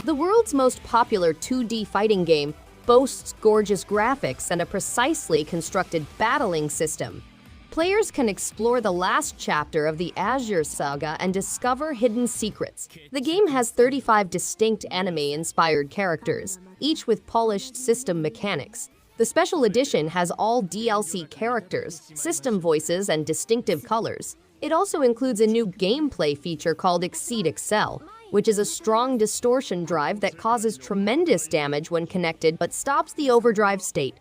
The world's most popular 2D fighting game boasts gorgeous graphics and a precisely constructed battling system. Players can explore the last chapter of the Azure Saga and discover hidden secrets. The game has 35 distinct anime-inspired characters, each with polished system mechanics. The special edition has all DLC characters, system voices, and distinctive colors. It also includes a new gameplay feature called Exceed Excel, which is a strong distortion drive that causes tremendous damage when connected but stops the overdrive state.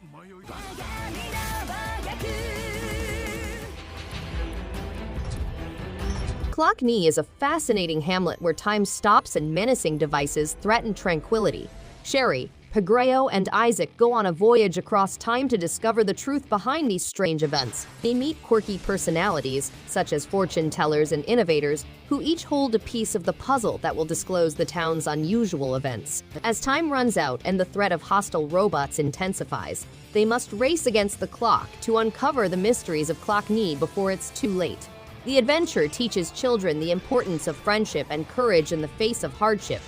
Clockney is a fascinating hamlet where time stops and menacing devices threaten tranquility. Sherry, Pagreo, and Isaac go on a voyage across time to discover the truth behind these strange events. They meet quirky personalities, such as fortune tellers and innovators, who each hold a piece of the puzzle that will disclose the town's unusual events. As time runs out and the threat of hostile robots intensifies, they must race against the clock to uncover the mysteries of Clockney before it's too late. The adventure teaches children the importance of friendship and courage in the face of hardship.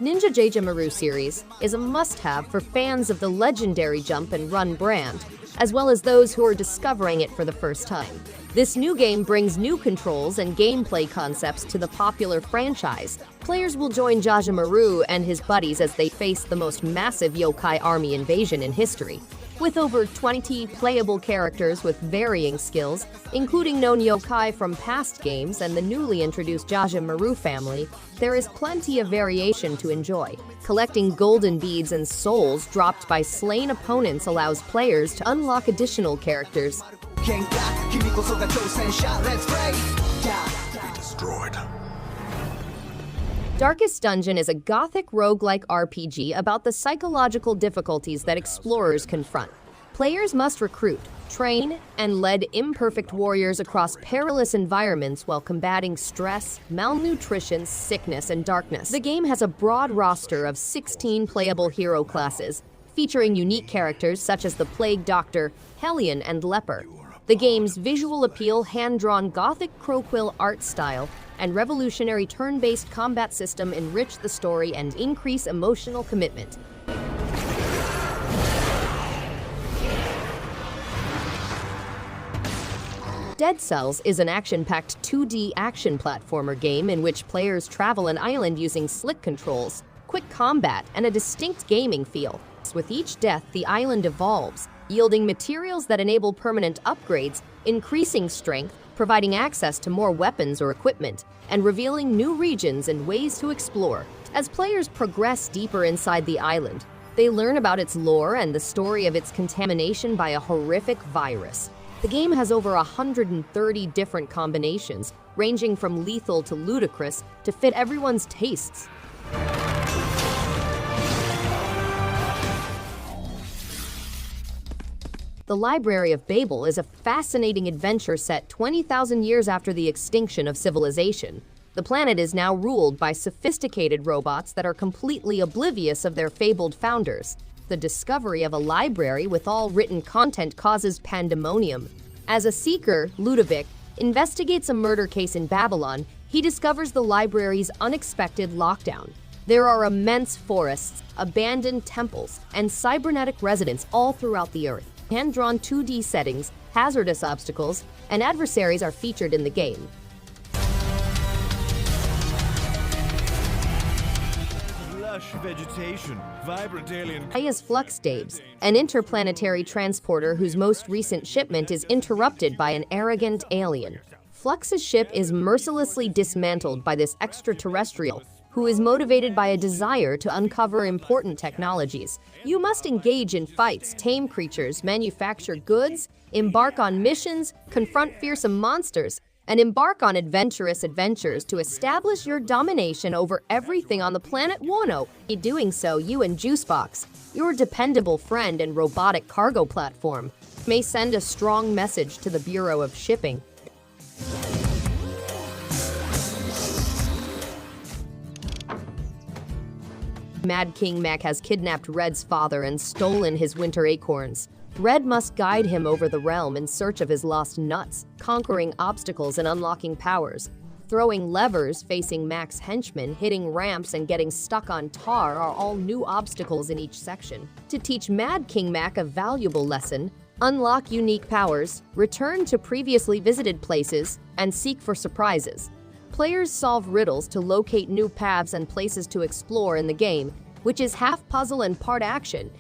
Ninja JaJaMaru series is a must-have for fans of the legendary jump and run brand, as well as those who are discovering it for the first time. This new game brings new controls and gameplay concepts to the popular franchise. Players will join JaJaMaru and his buddies as they face the most massive yokai army invasion in history. With over 20 playable characters with varying skills, including known yokai from past games and the newly introduced JaJaMaru family, there is plenty of variation to enjoy. Collecting golden beads and souls dropped by slain opponents allows players to unlock additional characters. Destroyed. Darkest Dungeon is a gothic roguelike RPG about the psychological difficulties that explorers confront. Players must recruit, train, and lead imperfect warriors across perilous environments while combating stress, malnutrition, sickness, and darkness. The game has a broad roster of 16 playable hero classes, featuring unique characters such as the Plague Doctor, Hellion, and Leper. The game's visual appeal, hand-drawn gothic crowquill art style, and revolutionary turn-based combat system enrich the story and increase emotional commitment. Dead Cells is an action-packed 2D action platformer game in which players travel an island using slick controls, quick combat, and a distinct gaming feel. With each death, the island evolves, yielding materials that enable permanent upgrades, increasing strength, providing access to more weapons or equipment, and revealing new regions and ways to explore. As players progress deeper inside the island, they learn about its lore and the story of its contamination by a horrific virus. The game has over 130 different combinations, ranging from lethal to ludicrous, to fit everyone's tastes. The Library of Babel is a fascinating adventure set 20,000 years after the extinction of civilization. The planet is now ruled by sophisticated robots that are completely oblivious of their fabled founders. The discovery of a library with all written content causes pandemonium. As a seeker, Ludovic investigates a murder case in Babylon. He discovers the library's unexpected lockdown. There are immense forests, abandoned temples, and cybernetic residents all throughout the Earth. Hand-drawn 2D settings, hazardous obstacles, and adversaries are featured in the game. Lush vegetation, vibrant alien... Is Fluxdabes, an interplanetary transporter whose most recent shipment is interrupted by an arrogant alien. Flux's ship is mercilessly dismantled by this extraterrestrial, who is motivated by a desire to uncover important technologies. You must engage in fights, tame creatures, manufacture goods, embark on missions, confront fearsome monsters, and embark on adventurous adventures to establish your domination over everything on the planet Wano. In doing so, you and Juicebox, your dependable friend and robotic cargo platform, may send a strong message to the Bureau of Shipping. Mad King Mac has kidnapped Red's father and stolen his winter acorns. Red must guide him over the realm in search of his lost nuts, conquering obstacles and unlocking powers. Throwing levers, facing Mac's henchmen, hitting ramps, and getting stuck on tar are all new obstacles in each section. To teach Mad King Mac a valuable lesson, unlock unique powers, return to previously visited places, and seek for surprises. Players solve riddles to locate new paths and places to explore in the game, which is half puzzle and part action.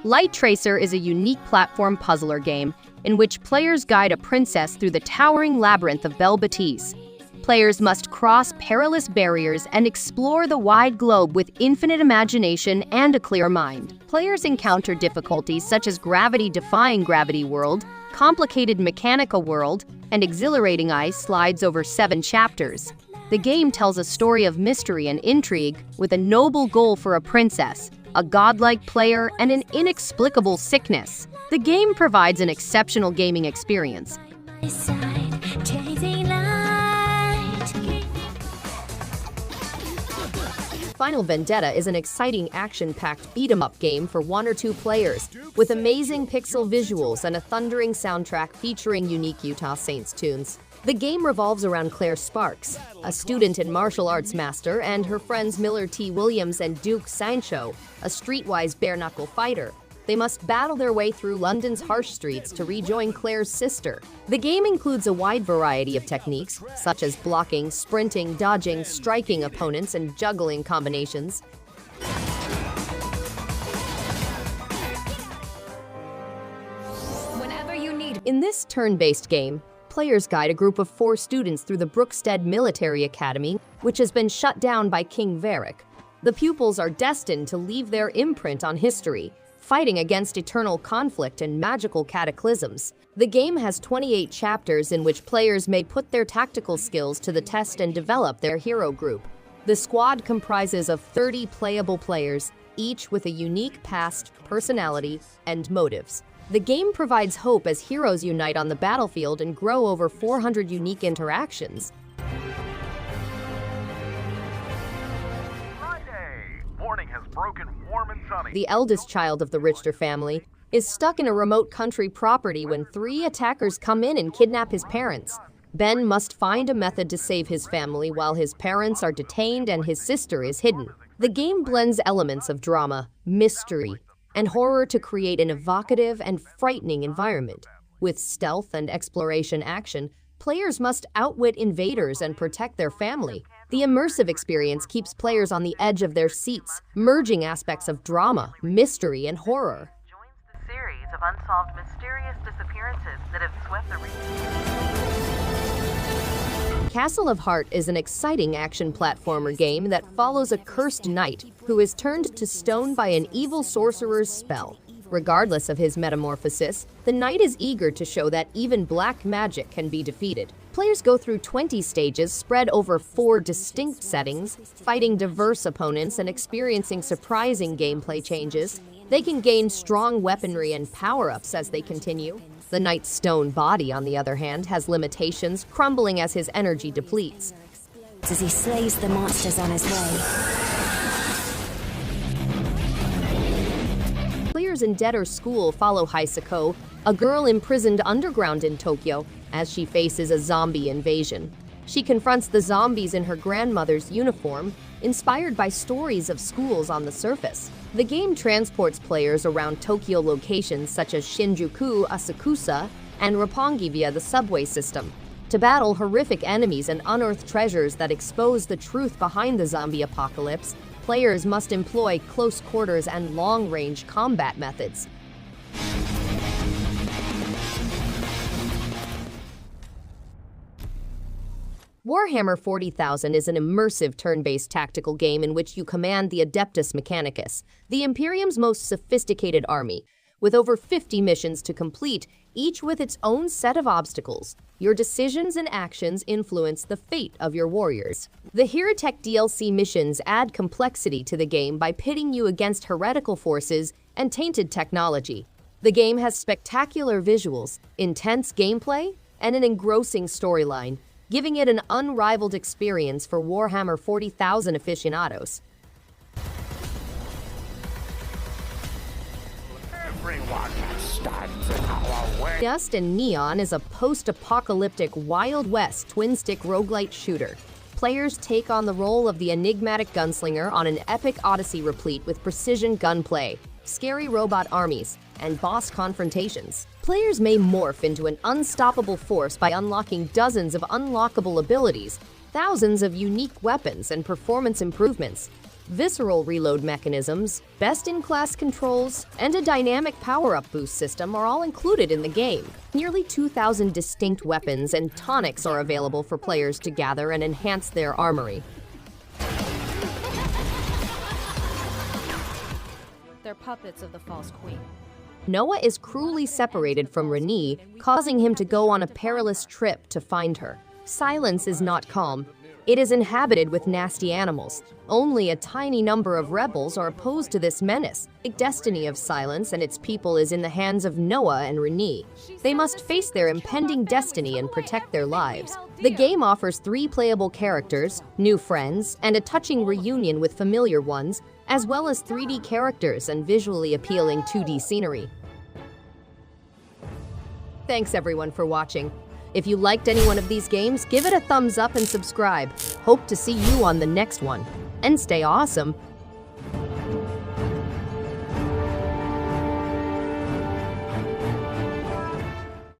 Light Tracer is a unique platform puzzler game in which players guide a princess through the towering labyrinth of Bel-Batiz. Players must cross perilous barriers and explore the wide globe with infinite imagination and a clear mind. Players encounter difficulties such as gravity-defying gravity world, complicated mechanical world, and exhilarating ice slides over 7 chapters. The game tells a story of mystery and intrigue with a noble goal for a princess, a godlike player, and an inexplicable sickness. The game provides an exceptional gaming experience. Final Vendetta is an exciting action-packed beat-em-up game for 1 or 2 players, with amazing pixel visuals and a thundering soundtrack featuring unique Utah Saints tunes. The game revolves around Claire Sparks, a student and martial arts master, and her friends Miller T. Williams and Duke Sancho, a streetwise bare-knuckle fighter. They must battle their way through London's harsh streets to rejoin Claire's sister. The game includes a wide variety of techniques, such as blocking, sprinting, dodging, striking opponents, and juggling combinations. Whenever you need. In this turn-based game, players guide a group of 4 students through the Brookstead Military Academy, which has been shut down by King Varric. The pupils are destined to leave their imprint on history, fighting against eternal conflict and magical cataclysms. The game has 28 chapters in which players may put their tactical skills to the test and develop their hero group. The squad comprises of 30 playable players, each with a unique past, personality, and motives. The game provides hope as heroes unite on the battlefield and grow over 400 unique interactions. Morning has broken warm and sunny. The eldest child of the Richter family is stuck in a remote country property when 3 attackers come in and kidnap his parents. Ben must find a method to save his family while his parents are detained and his sister is hidden. The game blends elements of drama, mystery, and horror to create an evocative and frightening environment. With stealth and exploration action, players must outwit invaders and protect their family. The immersive experience keeps players on the edge of their seats, merging aspects of drama, mystery, and horror. Joins the series of unsolved mysterious disappearances that have swept the region. Castle of Heart is an exciting action platformer game that follows a cursed knight who is turned to stone by an evil sorcerer's spell. Regardless of his metamorphosis, the knight is eager to show that even black magic can be defeated. Players go through 20 stages spread over 4 distinct settings, fighting diverse opponents and experiencing surprising gameplay changes. They can gain strong weaponry and power-ups as they continue. The knight's stone body, on the other hand, has limitations, crumbling as his energy depletes. As he slays the monsters on his way. Players in Debtor's School follow Hisako, a girl imprisoned underground in Tokyo, as she faces a zombie invasion. She confronts the zombies in her grandmother's uniform, inspired by stories of schools on the surface. The game transports players around Tokyo locations such as Shinjuku, Asakusa, and Roppongi via the subway system, to battle horrific enemies and unearth treasures that expose the truth behind the zombie apocalypse. Players must employ close quarters and long-range combat methods. Warhammer 40,000 is an immersive turn-based tactical game in which you command the Adeptus Mechanicus, the Imperium's most sophisticated army. With over 50 missions to complete, each with its own set of obstacles, your decisions and actions influence the fate of your warriors. The Heretic DLC missions add complexity to the game by pitting you against heretical forces and tainted technology. The game has spectacular visuals, intense gameplay, and an engrossing storyline. giving it an unrivaled experience for Warhammer 40,000 aficionados. Dust and Neon is a post-apocalyptic Wild West twin-stick roguelite shooter. Players take on the role of the enigmatic gunslinger on an epic odyssey replete with precision gunplay, scary robot armies, and boss confrontations. Players may morph into an unstoppable force by unlocking dozens of unlockable abilities, thousands of unique weapons and performance improvements, visceral reload mechanisms, best-in-class controls, and a dynamic power-up boost system are all included in the game. Nearly 2,000 distinct weapons and tonics are available for players to gather and enhance their armory. They're puppets of the false queen. Noah is cruelly separated from Renee, causing him to go on a perilous trip to find her. Silence is not calm. It is inhabited with nasty animals. Only a tiny number of rebels are opposed to this menace. The destiny of Silence and its people is in the hands of Noah and Renee. They must face their impending destiny and protect their lives. The game offers 3 playable characters, new friends, and a touching reunion with familiar ones, as well as 3D characters and visually appealing 2D scenery. Thanks everyone for watching. If you liked any one of these games, give it a thumbs up and subscribe. Hope to see you on the next one. And stay awesome!